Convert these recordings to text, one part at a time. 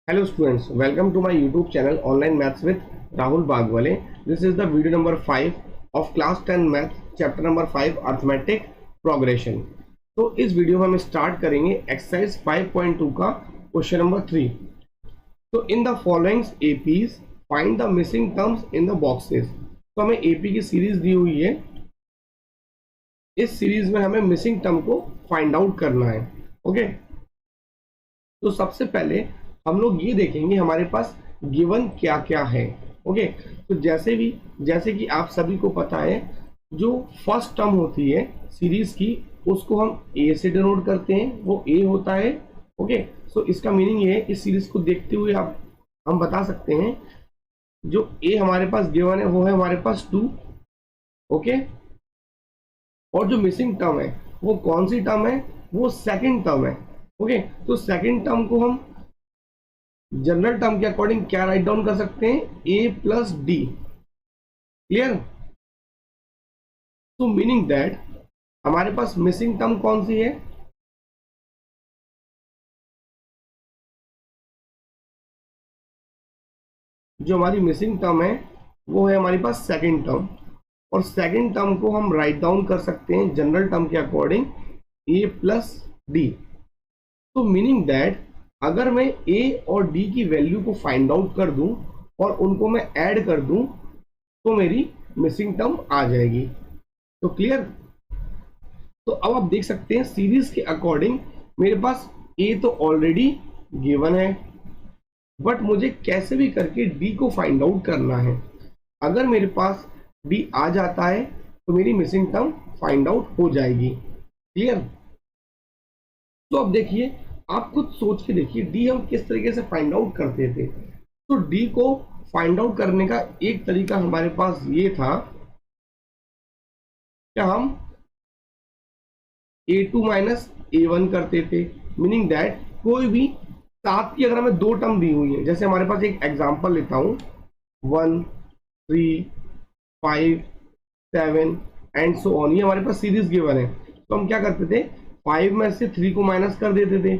Hello students, welcome to my YouTube channel Online Maths with Rahul Bagwale. This is the video number 5 of class 10 Math chapter number 5 Arithmetic Progression. तो इस video में हम start करेंगे exercise 5.2 का question number 3. तो in the following APs find the missing terms in the boxes. तो हमें AP की सीरीज दी हुई है. इस सीरीज में हमें मिसिंग टर्म को फाइंड आउट करना है. ओके, तो सबसे पहले हम लोग ये देखेंगे हमारे पास गिवन क्या क्या है. ओके, तो जैसे कि आप सभी को पता है, जो फर्स्ट टर्म होती है सीरीज की उसको हम ए से डिनोट करते हैं, वो ए होता है. ओके, सो इसका मीनिंग ये है, इस सीरीज को देखते हुए हम बता सकते हैं जो ए हमारे पास गिवन है वो है हमारे पास 2. ओके, और जो मिसिंग टर्म है वो कौन सी टर्म है, वो सेकंड टर्म है. ओके, तो सेकंड टर्म को हम जनरल टर्म के अकॉर्डिंग क्या राइट डाउन कर सकते हैं, ए प्लस डी. क्लियर? तो मीनिंग दैट हमारे पास मिसिंग टर्म कौन सी है, जो हमारी मिसिंग टर्म है वो है हमारे पास सेकंड टर्म. और सेकंड टर्म को हम राइट डाउन कर सकते हैं जनरल टर्म के अकॉर्डिंग ए प्लस डी. तो मीनिंग दैट अगर मैं ए और डी की वैल्यू को फाइंड आउट कर दूं और उनको मैं ऐड कर दूं तो मेरी मिसिंग टर्म आ जाएगी. तो क्लियर? तो अब आप देख सकते हैं सीरीज के अकॉर्डिंग मेरे पास ए तो ऑलरेडी गिवन है, बट मुझे कैसे भी करके डी को फाइंड आउट करना है. अगर मेरे पास डी आ जाता है तो मेरी मिसिंग टर्म फाइंड आउट हो जाएगी. क्लियर? तो अब देखिए, आप खुद सोच के देखिए डी हम किस तरीके से फाइंड आउट करते थे. तो डी को फाइंड आउट करने का एक तरीका हमारे पास ये था कि हम a2 माइनस a1 करते थे. मीनिंग दैट कोई भी साथ की अगर हमें दो टर्म दी हुई है, जैसे हमारे पास एक एग्जांपल लेता हूं 1 3 5 7 एंड सो ऑन, ये हमारे पास सीरीज गिवन है. तो हम क्या करते थे, 5 में से 3 को माइनस कर देते थे,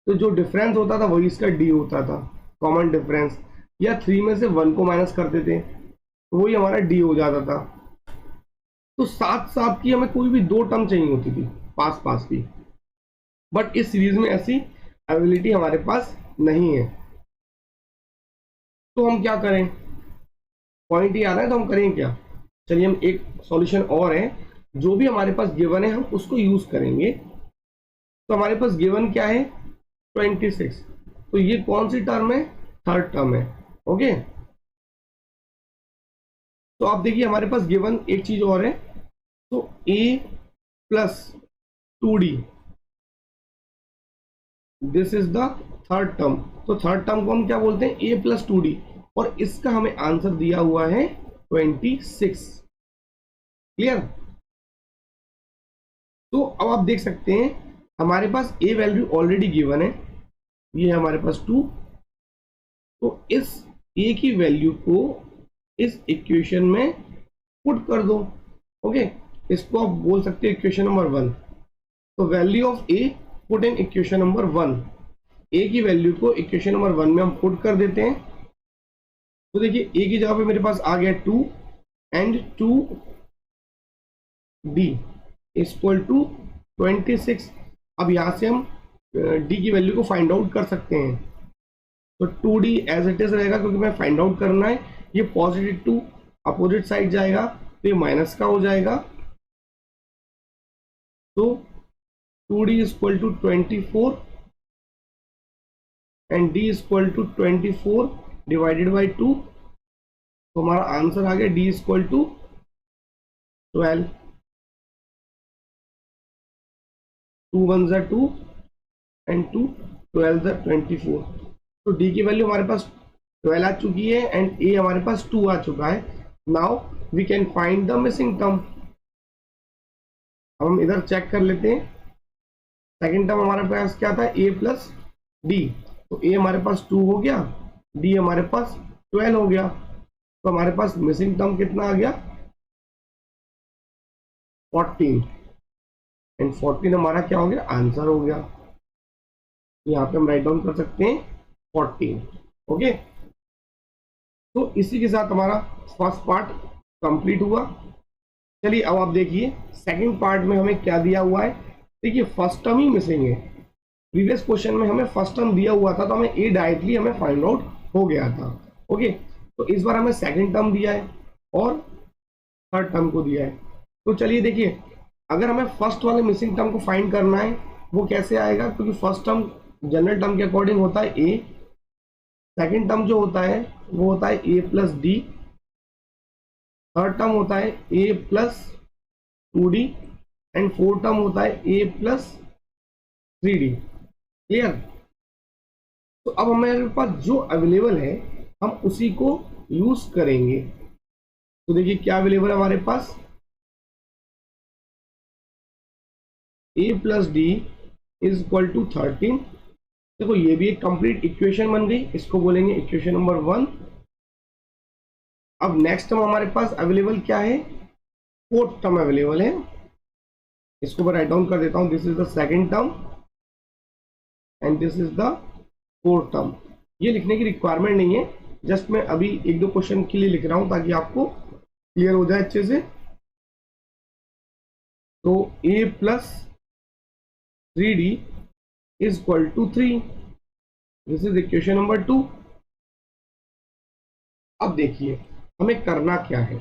तो जो डिफरेंस होता था वही इसका डी होता था, कॉमन डिफरेंस. या 3 में से 1 को माइनस करते थे तो वही हमारा डी हो जाता था. तो साथ साथ की हमें कोई भी दो टर्म चाहिए होती थी, पास पास की. बट इस सीरीज में ऐसी एबिलिटी हमारे पास नहीं है. तो हम क्या करें, पॉइंट ये आ रहा है, तो हम करें क्या, चलिए हम एक सॉल्यूशन और है, जो भी हमारे पास गिवन है हम उसको यूज करेंगे. तो हमारे पास गिवन क्या है, 26. तो ये कौन सी टर्म है, थर्ड टर्म है. ओके, तो आप देखिए हमारे पास गिवन एक चीज और है, तो a plus 2d, this is the third term. तो थर्ड टर्म को हम क्या बोलते हैं, a प्लस 2d, और इसका हमें आंसर दिया हुआ है 26. क्लियर? तो अब आप देख सकते हैं हमारे पास a वैल्यू ऑलरेडी गिवन है, ये है हमारे पास 2. तो इस a की वैल्यू को इस इक्वेशन में पुट कर दो. ओके, इसको आप बोल सकते हैं इक्वेशन नंबर 1. तो value of a put in equation number 1, a की वैल्यू को इक्वेशन नंबर 1 में हम पुट कर देते हैं. तो देखिए a की जगह पे मेरे पास आ गया 2 एंड 2d इक्वल टू 26. अब यहां से हम d की वैल्यू को फाइंड आउट कर सकते हैं. तो 2d एज इट इज रहेगा, क्योंकि मैं फाइंड आउट करना है. ये पॉजिटिव 2 अपोजिट साइड जाएगा तो ये माइनस का हो जाएगा. तो 2d equal to 24 and d equal to 24 divided by 2. तो हमारा आंसर आ गया d इक्वल टू 12. 2 1 ज़ा 2 एंड 2 12 ज़ा 24. तो d की वैल्यू हमारे पास 12 आ चुकी है एंड a हमारे पास 2 आ चुका है. Now we can find the missing term. अब हम इधर चेक कर लेते हैं. सेकंड टर्म हमारे पास क्या था, a प्लस डी. तो a हमारे पास 2 हो गया, d हमारे पास 12 हो गया. तो हमारे पास मिसिंग टर्म कितना आ गया, 14. एंड 14 हमारा क्या हो गया, आंसर हो गया. यहाँ पे हम राइट डाउन कर सकते हैं 14। ओके, तो इसी के साथ हमारा फर्स्ट पार्ट कंप्लीट हुआ। चलिए अब आप देखिए सेकंड पार्ट में हमें क्या दिया हुआ है। देखिए फर्स्ट टर्म ही मिसिंग है। प्रीवियस क्वेश्चन में हमें फर्स्ट टर्म दिया हुआ था तो हमें ए डायरेक्टली हमें फाइंड आउट हो गया था। ओके, तो इस बार हमें सेकंड टर्म दिया है और थर्ड टर्म को दिया है। तो चलिए देखिए, अगर हमें फर्स्ट वाले मिसिंग टर्म को फाइंड करना है वो कैसे आएगा, क्योंकि फर्स्ट टर्म जनरल टर्म के अकॉर्डिंग होता है ए, सेकंड टर्म जो होता है वो होता है A plus D, third term होता है A plus 2d and fourth term होता है ए प्लस 3d। क्लियर? तो अब हमारे पास जो अवेलेबल है हम उसी को यूज करेंगे। तो देखिए क्या अवेलेबल है हमारे पास, a plus d is equal to 13। देखो ये भी एक कंप्लीट इक्वेशन बन गई, इसको बोलेंगे इक्वेशन नंबर 1। अब नेक्स्ट टर्म हमारे पास अवेलेबल क्या है, फोर्थ टर्म अवेलेबल है। इसको मैं राइट डाउन कर देता हूं, this is the second term and this is the fourth term. ये लिखने की रिक्वायरमेंट नहीं है, जस्ट मैं अभी एक दो क्वेश्चन के लिए लिख रहा हूं ताकि आपको क्लियर हो जाए अच्छे से। तो a plus 3d is equal to 3, this is equation number 2। अब देखिए हमें करना क्या है,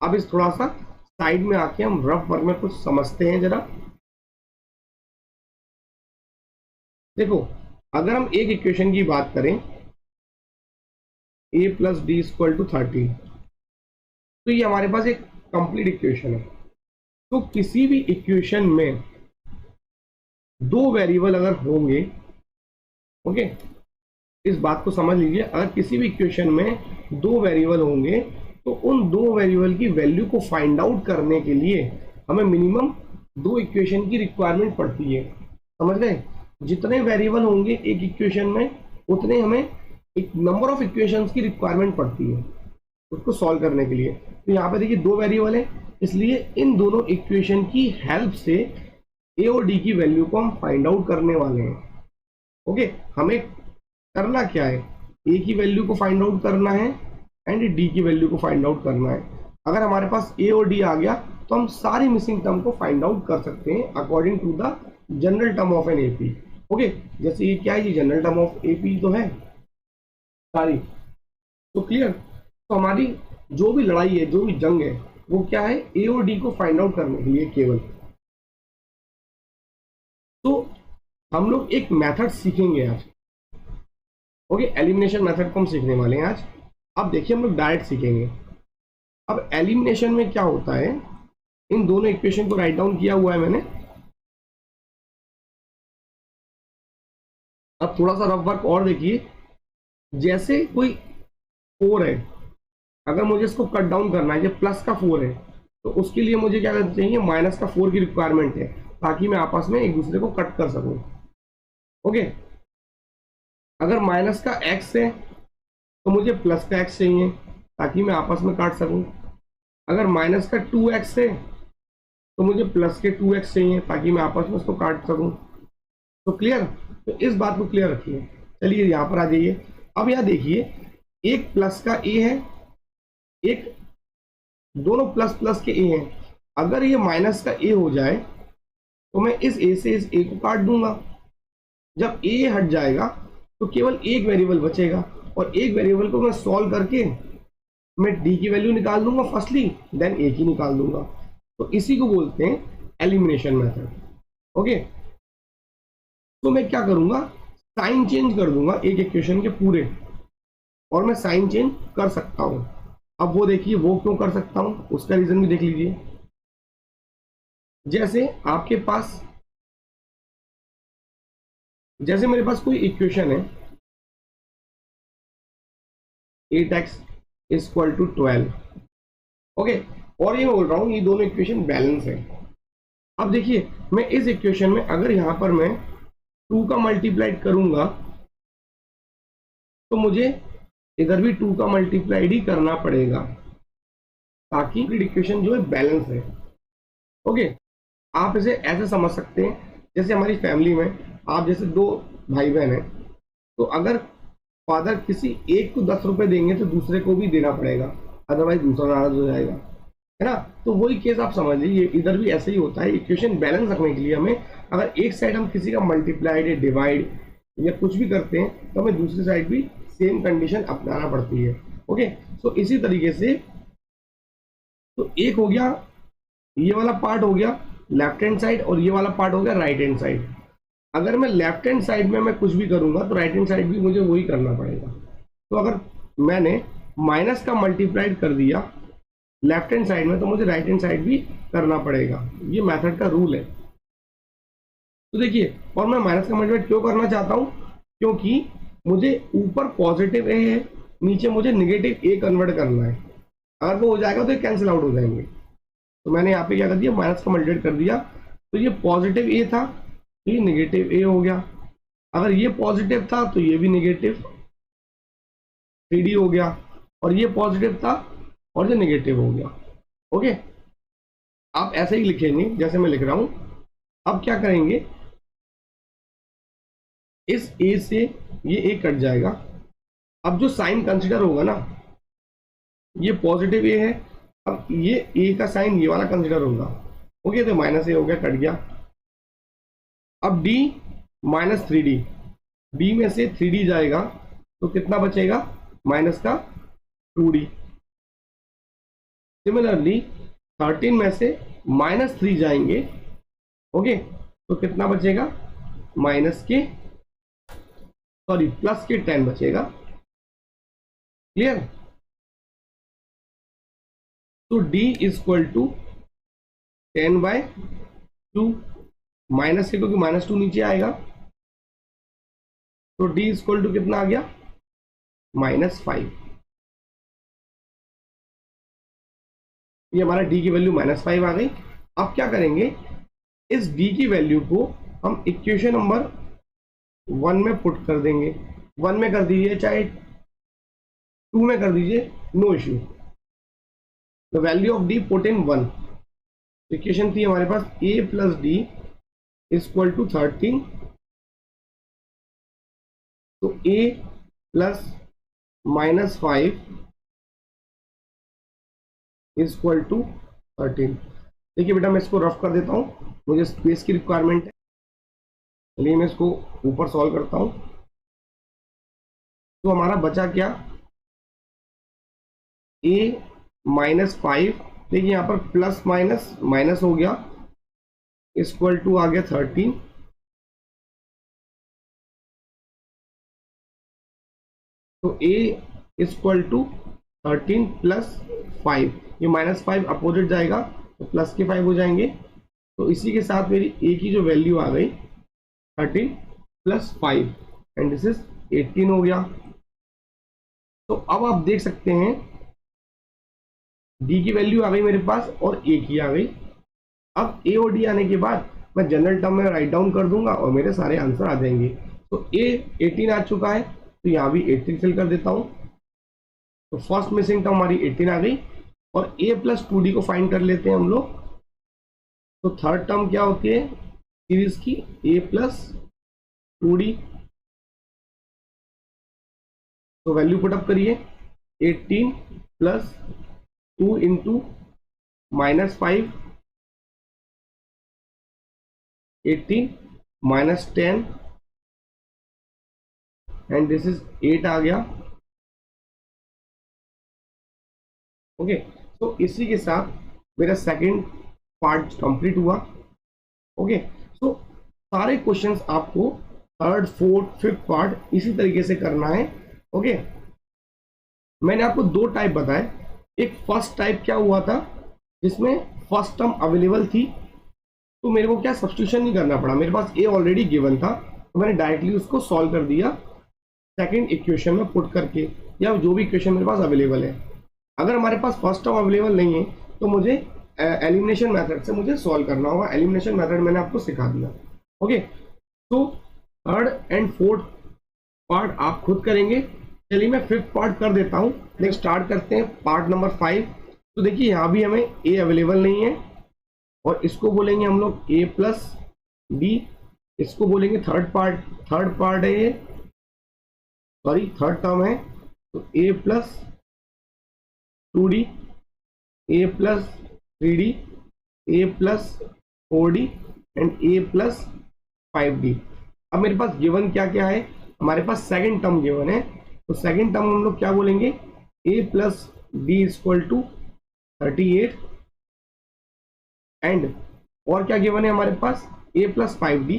अब इस थोड़ा सा साइड में आके हम रफ वर्क में कुछ समझते हैं जरा। देखो अगर हम एक इक्वेशन की बात करें a plus d equal to 13, तो ये हमारे पास एक कंप्लीट इक्वेशन है। तो किसी भी इक्वेशन में दो वेरिएबल अगर होंगे, ओके, इस बात को समझ लीजिए, अगर किसी भी इक्वेशन में दो वेरिएबल होंगे तो उन दो वेरिएबल की वैल्यू को फाइंड आउट करने के लिए हमें मिनिमम दो इक्वेशन की रिक्वायरमेंट पड़ती है। समझ गए? जितने वेरिएबल होंगे एक इक्वेशन में उतने हमें एक नंबर ऑफ इक्वेशंस की रिक्वायरमेंट पड़ती है उसको सॉल्व करने के लिए। तो यहाँ पे देखिए दो वेरिएबल है, इसलिए इन दोनों इक्वेशन की हेल्प से ए और डी की वैल्यू को हम फाइंड आउट करने वाले हैं। ओके, हमें करना क्या है, ए की वैल्यू को फाइंड आउट करना है एंड डी की वैल्यू को फाइंड आउट करना है। अगर हमारे पास ए और डी आ गया तो हम सारी मिसिंग टर्म को फाइंड आउट कर सकते हैं according to the general term of n AP. Okay, जैसे ये क्या है, ये जनरल टर्म ऑफ एपी तो है सारी। तो क्लियर? तो हमारी जो भी लड़ाई है, जो भी जंग है, वो क्या है, ए और डी को फाइंड आउट करने के लिए केवल। तो हम लोग एक मेथड सीखेंगे आज। ओके, एलिमिनेशन मेथड को हम सीखने वाले हैं आज। अब देखिए हम लोग डायरेक्ट सीखेंगे। अब एलिमिनेशन में क्या होता है, इन दोनों इक्वेशन को राइट डाउन किया हुआ है मैंने। अब थोड़ा सा रफ वर्क और देखिए, जैसे कोई 4 है, अगर मुझे इसको कट डाउन करना है, ये प्लस का 4 है, तो उसके लिए मुझे क्या करना चाहिए, माइनस का 4 की रिक्वायरमेंट है ताकि मैं आपस में एक दूसरे को कट कर सकूं। ओके, अगर माइनस का x है तो मुझे प्लस का x चाहिए ताकि मैं आपस में काट सकूं। अगर माइनस का 2x है तो मुझे प्लस के 2x चाहिए ताकि मैं आपस में उसको काट सकूं। तो क्लियर? तो इस बात को क्लियर रखिए। चलिए यहाँ पर आ जाइए। अब यहाँ देखिए, एक प्लस का a है, एक, दोनों प्लस प्लस के a हैं। अगर ये माइनस का a हो जाए तो मैं इस a से इस a को काट दूंगा। जब a हट जाएगा तो केवल एक वेरिएबल बचेगा और एक वेरिएबल को मैं सॉल्व करके मैं d की वैल्यू निकाल दूंगा फर्स्टली, देन a की निकाल दूंगा। तो इसी को बोलते हैं एलिमिनेशन मेथड। ओके, तो मैं क्या करूंगा, साइन चेंज कर दूंगा एक इक्वेशन के पूरे, और मैं साइन चेंज कर सकता हूं। अब वो देखिए वो क्यों कर सकता हूं, उसका रीजन भी देख लीजिए। जैसे आपके पास, जैसे मेरे पास कोई इक्वेशन है 8x इक्वल टू 12, ओके, और ये बोल रहा हूं ये दोनों इक्वेशन बैलेंस है। अब देखिए मैं इस इक्वेशन में अगर यहां पर मैं 2 का मल्टीप्लाई करूंगा तो मुझे इधर भी 2 का मल्टीप्लाइड ही करना पड़ेगा ताकि इक्वेशन जो है बैलेंस है। ओके, आप इसे ऐसे समझ सकते हैं, जैसे हमारी फैमिली में आप जैसे 2 भाई बहन हैं तो अगर फादर किसी एक को 10 रुपए देंगे तो दूसरे को भी देना पड़ेगा, अदरवाइज दूसरा नाराज हो जाएगा, है ना। तो वही केस आप समझ लीजिए, इधर भी ऐसे ही होता है। इक्वेशन बैलेंस रखने के लिए हमें अगर एक साइड हम किसी का मल्टीप्लाइड या डिवाइड या कुछ भी करते हैं तो हमें दूसरी साइड भी सेम कंडीशन अपनाना पड़ती है। ओके, सो इसी तरीके से तो एक हो गया, ये वाला पार्ट हो गया लेफ्ट हैंड साइड और ये वाला पार्ट हो गया राइट हैंड साइड। अगर मैं लेफ्ट हैंड साइड में मैं कुछ भी करूंगा तो राइट हैंड साइड भी मुझे वही करना पड़ेगा। तो अगर मैंने माइनस का मल्टीप्लाइड कर दिया लेफ्ट हैंड साइड में तो मुझे राइट हैंड साइड भी करना पड़ेगा। ये मेथड का रूल है। तो देखिए, और मैं माइनस का मल्टीप्लाइड क्यों करना चाहता हूं, क्योंकि मुझे ऊपर पॉजिटिव ए है, नीचे मुझे निगेटिव ए कन्वर्ट करना है। अगर वो हो जाएगा तो ये कैंसिल आउट हो जाएंगे। तो मैंने यहाँ पे क्या कर दिया, माइनस का मल्टीप्लाइड कर दिया, तो ये पॉजिटिव ए था, ये निगेटिव ए हो गया। अगर ये पॉजिटिव था तो ये भी निगेटिव 3D हो गया, और ये पॉजिटिव था और ये निगेटिव हो गया। ओके, आप ऐसे ही लिखेंगे जैसे मैं लिख रहा हूं। अब क्या करेंगे, इस ए से ये ए कट जाएगा। अब जो साइन कंसिडर होगा ना, ये पॉजिटिव ए है, अब ये ए का साइन ये वाला कंसिडर होगा। ओके, तो माइनस ए हो गया, कट गया। अब d माइनस 3D, d में से 3D जाएगा तो कितना बचेगा, माइनस का 2D। सिमिलरली 13 में से माइनस 3 जाएंगे, ओके, तो कितना बचेगा, माइनस के सॉरी प्लस के 10 बचेगा। क्लियर। तो d इक्वल टू 10/2, माइनस के क्योंकि -2 नीचे आएगा, तो d इक्वल टू कितना आ गया, -5। ये हमारा d की वैल्यू -5 आ गई। अब क्या करेंगे, इस d की वैल्यू को हम इक्वेशन नंबर 1 में पुट कर देंगे। 1 में कर दीजिए, चाहे 2 में कर दीजिए, no issue. The value of d put in 1। Equation थी हमारे पास a plus d equal to 13, तो a प्लस -5 इक्वल टू 13। देखिए बेटा, मैं इसको रफ कर देता हूं, मुझे स्पेस की रिक्वायरमेंट है, चलिए मैं इसको ऊपर सॉल्व करता हूं। तो हमारा बचा क्या, a -5, देखिए यहां पर प्लस माइनस माइनस हो गया, इक्वल टू आ गया 13। तो a इक्वल टू 13 प्लस 5, ये -5 अपोजिट जाएगा तो प्लस के 5 हो जाएंगे। तो इसी के साथ मेरी a की जो वैल्यू आ गई 13 प्लस 5 एंड दिस इज 18 हो गया। तो अब आप देख सकते हैं d की वैल्यू आ गई मेरे पास और a की आ गई। अब a और d आने के बाद मैं जनरल टर्म में राइट डाउन कर दूंगा और मेरे सारे आंसर आ जाएंगे। तो a 18 आ चुका है, तो यहाँ भी 18 फिल कर देता हूँ। तो फर्स्ट मिसिंग टर्म हमारी 18 आ गई, और a प्लस 2d को फाइंड कर लेते हैं हम लोग। तो थर्ड टर्म क्या होती है सीरीज की, a प्लस 2d। तो वैल्यू पुटअप करिए, 18 plus 2 into -5, 18 -10 and this is 8 आ गया। ओके, तो इसी के साथ मेरा सेकंड पार्ट कंप्लीट हुआ। ओके, सो सारे क्वेश्चंस आपको थर्ड फोर्थ फिफ्थ पार्ट इसी तरीके से करना है। ओके, मैंने आपको दो टाइप बताए। एक फर्स्ट टाइप क्या हुआ था, जिसमें फर्स्ट टर्म अवेलेबल थी, तो मेरे को क्या सब्स्टिट्यूशन नहीं करना पड़ा, मेरे पास ए ऑलरेडी गिवन था, तो मैंने डायरेक्टली उसको सॉल्व कर दिया सेकंड इक्वेशन में पुट करके, या जो भी इक्वेशन मेरे पास अवेलेबल है। अगर हमारे पास फर्स्ट टर्म अवेलेबल नहीं है तो मुझे एलिमिनेशन मेथड से मुझे सॉल्व करना होगा। एलिमिनेशन मेथड मैंने आपको सिखा दिया। ओके, तो थर्ड एंड फोर्थ पार्ट आप खुद करेंगे। चलिए मैं फिफ्थ पार्ट कर देता हूँ। नेक्स्ट स्टार्ट करते हैं पार्ट नंबर 5। तो देखिए यहाँ भी हमें ए अवेलेबल नहीं है, और इसको बोलेंगे हम लोग a प्लस डी, इसको बोलेंगे थर्ड पार्ट है ये, सॉरी थर्ड टर्म है, तो A plus 2d, A plus 3d, A plus 4d and A plus 5d। अब मेरे पास गिवन क्या क्या है, हमारे पास सेकंड टर्म गिवन है, तो सेकंड टर्म हम लोग क्या बोलेंगे, a plus d equal to 38 and और क्या गिवन है हमारे पास, a प्लस 5d,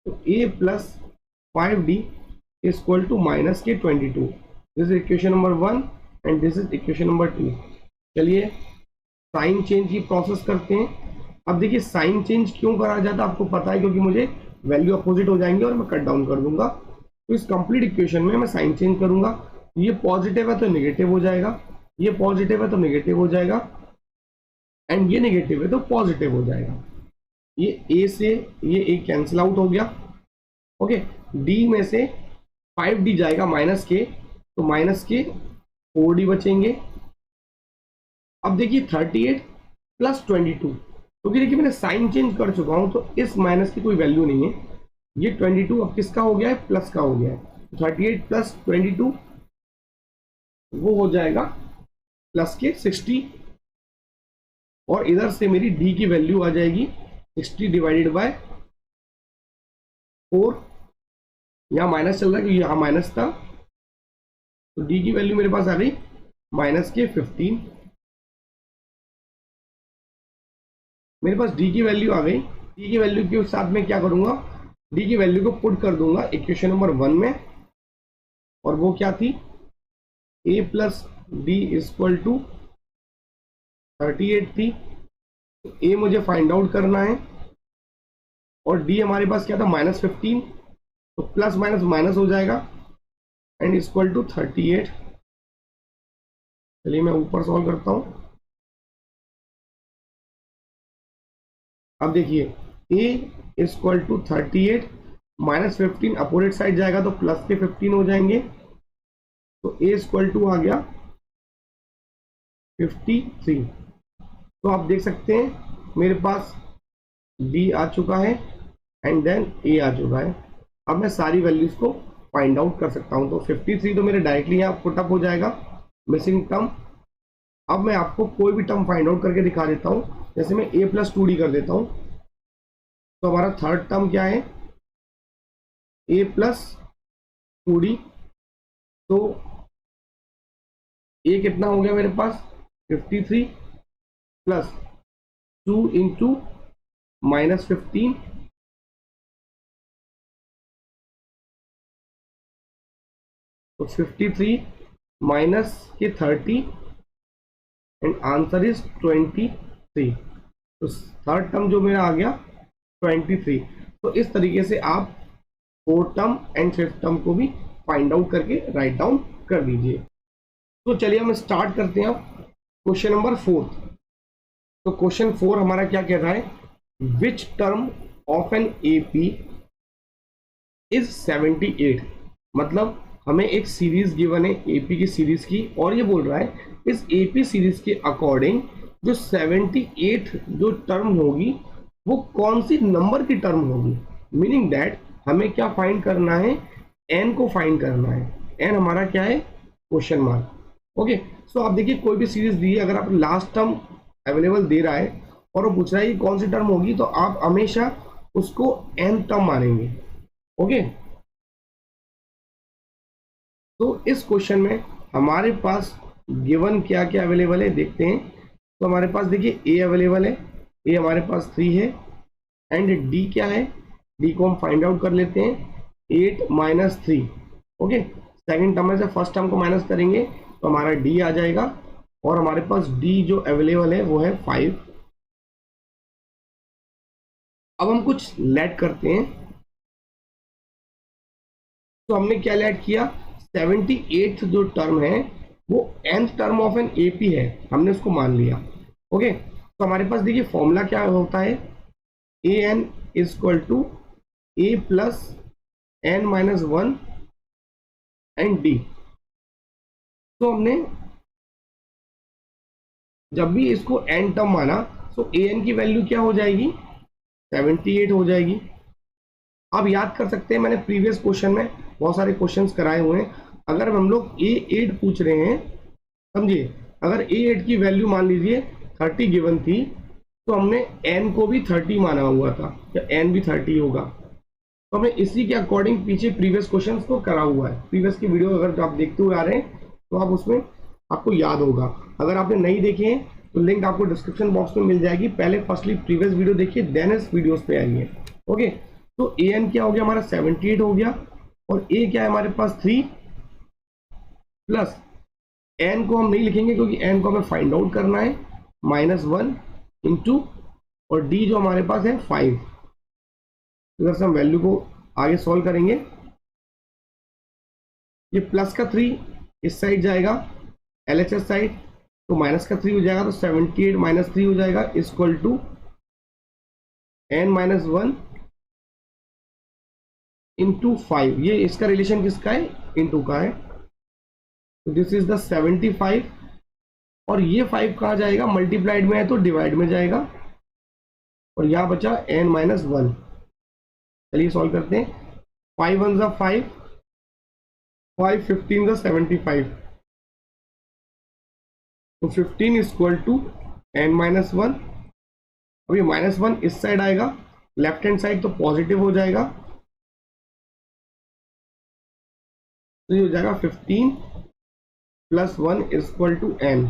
तो a plus 5d equal to minus के 22। This is equation number 1 and this is equation number 2। चलिए साइन चेंज की प्रोसेस करते हैं। अब देखिए साइन चेंज क्यों करा जाता है आपको पता है, क्योंकि मुझे वैल्यू अपोजिट हो जाएंगे और मैं कट डाउन कर दूंगा। तो इस कंप्लीट इक्वेशन में मैं साइन चेंज करूंगा, ये पॉजिटिव है तो नेगेटिव हो जाएगा, ये पॉजिटिव है तो नेगेटिव हो जाएगा एंड ये नेगेटिव है तो पॉजिटिव हो जाएगा। ये ए से ये ए कैंसिल आउट हो गया। ओके, डी में से 5d जाएगा माइनस के, तो माइनस के 4d बचेंगे। अब देखिए 38 प्लस 22, क्योंकि देखिए मैंने साइन चेंज कर चुका हूं तो इस माइनस की कोई वैल्यू नहीं है। ये 22 अब किसका हो गया है, प्लस का हो गया है। 38 प्लस 22 वो हो जाएगा प्लस के 60 और इधर से मेरी डी की वैल्यू आ जाएगी 60 डिवाइडेड बाय 4। यहाँ माइनस चल रहा है क्योंकि यहाँ माइनस था, तो डी की वैल्यू मेरे पास आ गई माइनस के 15। मेरे पास डी की वैल्यू आ गई। डी की वैल्यू के साथ में क्या करूंगा, डी की वैल्यू को पुट कर दूंगा इक्वेशन नंबर 1 में, और वो क्या थी, a plus d equal to 38 थी। तो a मुझे फाइंड आउट करना है और d हमारे पास क्या था, माइनस 15, तो प्लस माइनस माइनस हो जाएगा एंड इक्वल टू 38। चलिए मैं ऊपर सॉल्व करता हूं। अब देखिए a equal to 38 minus 15 opposite side जाएगा तो प्लस के 15 हो जाएंगे, तो a इक्वल टू आ गया 53। तो आप देख सकते हैं मेरे पास d आ चुका है एंड देन a आ चुका है। अब मैं सारी वैल्यूज को फाइंड आउट कर सकता हूं, तो 53 तो मेरे डायरेक्टली यहाँ पुटअप हो जाएगा, मिसिंग टर्म। अब मैं आपको कोई भी टर्म फाइंड आउट करके दिखा देता हूं, जैसे मैं a प्लस 2d कर देता हूं, तो हमारा थर्ड टर्म क्या है, a प्लस 2d। तो a कितना हो गया मेरे पास 53 प्लस 2 इंटू माइनस 15, तो 53 माइनस के 30 एंड आंसर इज 23। तो थर्ड टर्म जो मेरा आ गया 23। तो इस तरीके से आप fourth term and fifth term को भी फाइंड आउट करके राइट डाउन कर दीजिए। तो चलिए हम स्टार्ट करते हैं क्वेश्चन नंबर 4। तो क्वेश्चन 4 हमारा क्या कह रहा है, which term of n AP is 78। मतलब हमें एक सीरीज गिवन है एपी की सीरीज की, और ये बोल रहा है इस एपी सीरीज के अकॉर्डिंग जो 78 जो टर्म होगी वो कौन सी नंबर की टर्म होगी। मीनिंग दैट हमें क्या फाइंड करना है, एन को फाइंड करना है। एन हमारा क्या है, क्वेश्चन मार्क। ओके, सो आप देखिए कोई भी सीरीज दी है, अगर आप लास्ट टर्म अवेलेबल दे रहा है और वो पूछ रहा है कि कौन सी टर्म होगी, तो आप हमेशा उसको एन टर्म मानेंगे। ओके, तो इस क्वेश्चन में हमारे पास गिवन क्या क्या अवेलेबल है देखते हैं। तो हमारे पास देखिए ए अवेलेबल है, ए हमारे पास 3 है एंड डी क्या है, डी को हम फाइंड आउट कर लेते हैं 8 माइनस 3। ओके, सेकेंड टर्म में से फर्स्ट टर्म को माइनस करेंगे तो हमारा डी आ जाएगा, और हमारे पास डी जो अवेलेबल है वो है 5। अब हम कुछ लेट करते हैं, तो हमने क्या लेट किया, 78th जो टर्म है वो nth term of n AP है, हमने उसको मान लिया। ओके, तो हमारे पास देखिए फॉर्मूला क्या होता है, A N equal to A plus N minus 1 and D. तो हमने जब भी इसको एन टर्म माना तो ए एन की वैल्यू क्या हो जाएगी, 78 हो जाएगी। आप याद कर सकते हैं मैंने प्रीवियस क्वेश्चन में बहुत सारे क्वेश्चंस कराए हुए हैं, अगर हम लोग A8 पूछ रहे हैं, समझिए, अगर A8 की वैल्यू मान लीजिए 30 गिवन थी, तो हमने n को भी 30 माना हुआ था, या n भी 30 होगा, तो हमने इसी के अकॉर्डिंग पीछे प्रीवियस क्वेश्चंस को करा हुआ है। प्रीवियस की वीडियो अगर आप देखते हुए आ रहे हैं तो आप उसमें आपको याद होगा। अगर आपने नहीं देखे हैं तो लिंक आपको डिस्क्रिप्शन बॉक्स में मिल जाएगी। पहले फर्स्टली प्रीवियस वीडियो देखिए, देन इस वीडियोस पे आइए। ओके, तो an क्या हो गया हमारा 78 हो गया, और a क्या है हमारे पास 3, प्लस n को हम नहीं लिखेंगे क्योंकि n को हमें फाइंड आउट करना है, -1 इंटू, और d जो हमारे पास है 5। इधर से हम वैल्यू को आगे सॉल्व करेंगे। ये प्लस का 3 इस साइड जाएगा LHS साइड, तो माइनस का 3 हो जाएगा, तो 78 माइनस 3 हो जाएगा इक्वल टू n-1 इंटू 5। ये इसका रिलेशन किसका है, इंटू का है, तो दिस इज द 75। और ये 5 कहाँ जाएगा, मल्टीप्लाइड में है तो डिवाइड में जाएगा, और यहां बचा n-1। चलिए सॉल्व करते हैं। 5 1 जा 5, 5 15 जा 75, तो 15 इक्वल टू n-1। अब ये -1 इस साइड आएगा, लेफ्ट हैंड साइड तो पॉजिटिव हो जाएगा, तो ये हो जाएगा 15 प्लस 1 इक्वल टू n।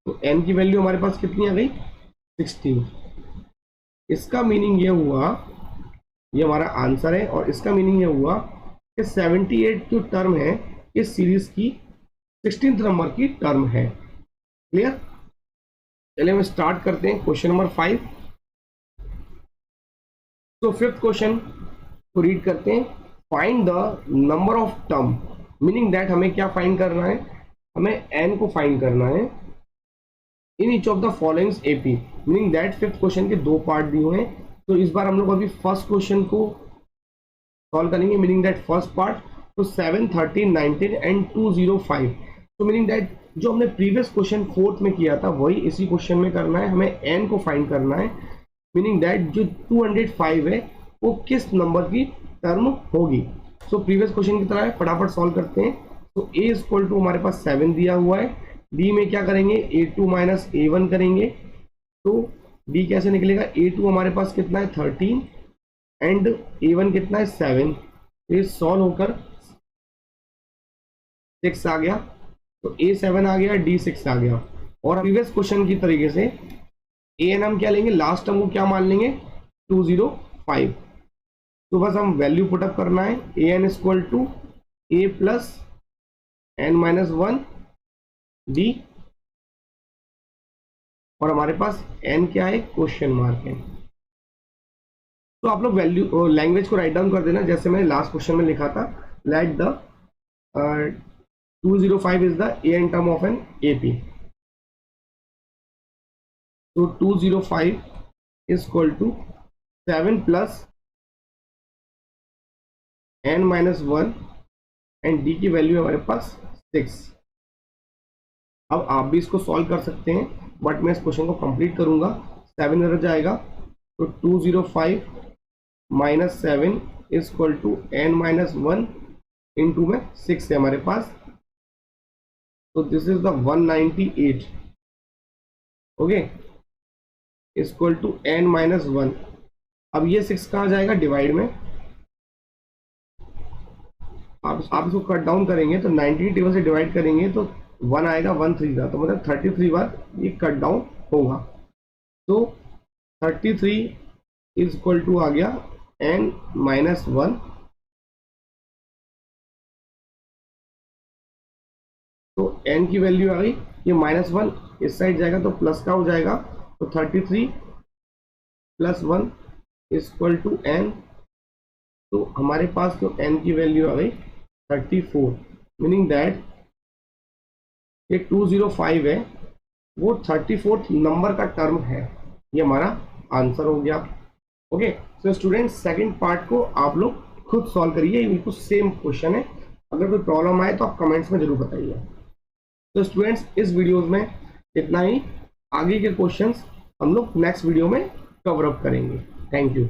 तो n की वैल्यू हमारे पास कितनी आ गई, 16। इसका मीनिंग ये हुआ, ये हमारा आंसर है, और इसका मीनिंग ये हुआ कि 78 जो टर्म है इस सीरीज की 16th नंबर की टर्म है। क्लियर? चलिए हम स्टार्ट करते हैं क्वेश्चन नंबर 5। तो फिफ्थ क्वेश्चन को रीड करते हैं। Find the number of term, meaning that हमें क्या फाइंड करना है, हमें n को फाइंड करना है in each of the following AP, meaning that fifth question के दो पार्ट दिए हुए हैं। तो इस बार हम लोग अभी फर्स्ट क्वेश्चन को सॉल्व करेंगे, मीनिंग दैट फर्स्ट पार्ट। तो 7 13 19 एंड 205। तो मीनिंग दैट जो हमने प्रीवियस क्वेश्चन फोर्थ में किया था वही इसी क्वेश्चन में करना है, हमें n को फाइंड करना है, मीनिंग दैट जो 205 है वो किस नंबर की टर्म होगी। सो प्रीवियस क्वेश्चन की तरह है, फटाफट सॉल्व करते हैं। तो a इक्वल टू हमारे पास 7 दिया हुआ है, d में क्या करेंगे, a2 माइनस a1 करेंगे, तो d कैसे निकलेगा, a2 हमारे पास कितना है 13 एंड a1 कितना है 7। ये सॉल्व होकर 6 आ गया, तो a7 आ गया, d6 आ गया। और प्रीवियस क्वेश्चन की तरीके से an हम क्या लेंगे, लास्ट टर्म को क्या मान लेंगे, 205। तो बस हम वैल्यू पुटअप करना है, an equal to a plus n-1 d, और हमारे पास n क्या है, क्वेश्चन मार्क है। तो आप लोग वैल्यू लैंग्वेज को राइट डाउन कर देना, जैसे मैंने लास्ट क्वेश्चन में लिखा था, let the 205 is the an term of n AP। तो 205 is equal to 7 plus n-1 and d की वैल्यू हमारे पास 6। अब आप भी इसको सॉल्व कर सकते हैं, बट मैं इस क्वेश्चन को कंप्लीट करूंगा। 7 इधर जाएगा, तो 205 minus 7 is equal to n-1 into में 6 है हमारे पास, तो this is the 198। Okay, equal to n-1। अब ये 6 कहाँ जाएगा, डिवाइड में। आप इसको कट डाउन करेंगे तो 90 टेबल से डिवाइड करेंगे तो 1 आएगा, 1 3 का, तो मतलब 33 बार ये कट डाउन होगा। तो 33 इज इक्वल टू आ गया n-1। तो n की वैल्यू आ गई, ये -1 इस साइड जाएगा तो प्लस का हो जाएगा, तो 33 plus 1 is equal to n। तो हमारे पास जो n की वैल्यू आ गई 34, मीनिंग दैट ये 205 है वो 34th नंबर का टर्म है। ये हमारा आंसर हो गया। Okay, so students second part को आप लोग खुद सॉल्व करिए, बिल्कुल सेम क्वेश्चन है। अगर कोई प्रॉब्लम आए तो आप कमेंट्स में जरूर बताइए। तो स्टूडेंट्स इस वीडियोस में इतना ही, आगे के क्वेश्चंस हम लोग नेक्स्ट वीडियो में कवर अप करेंगे। Thank you.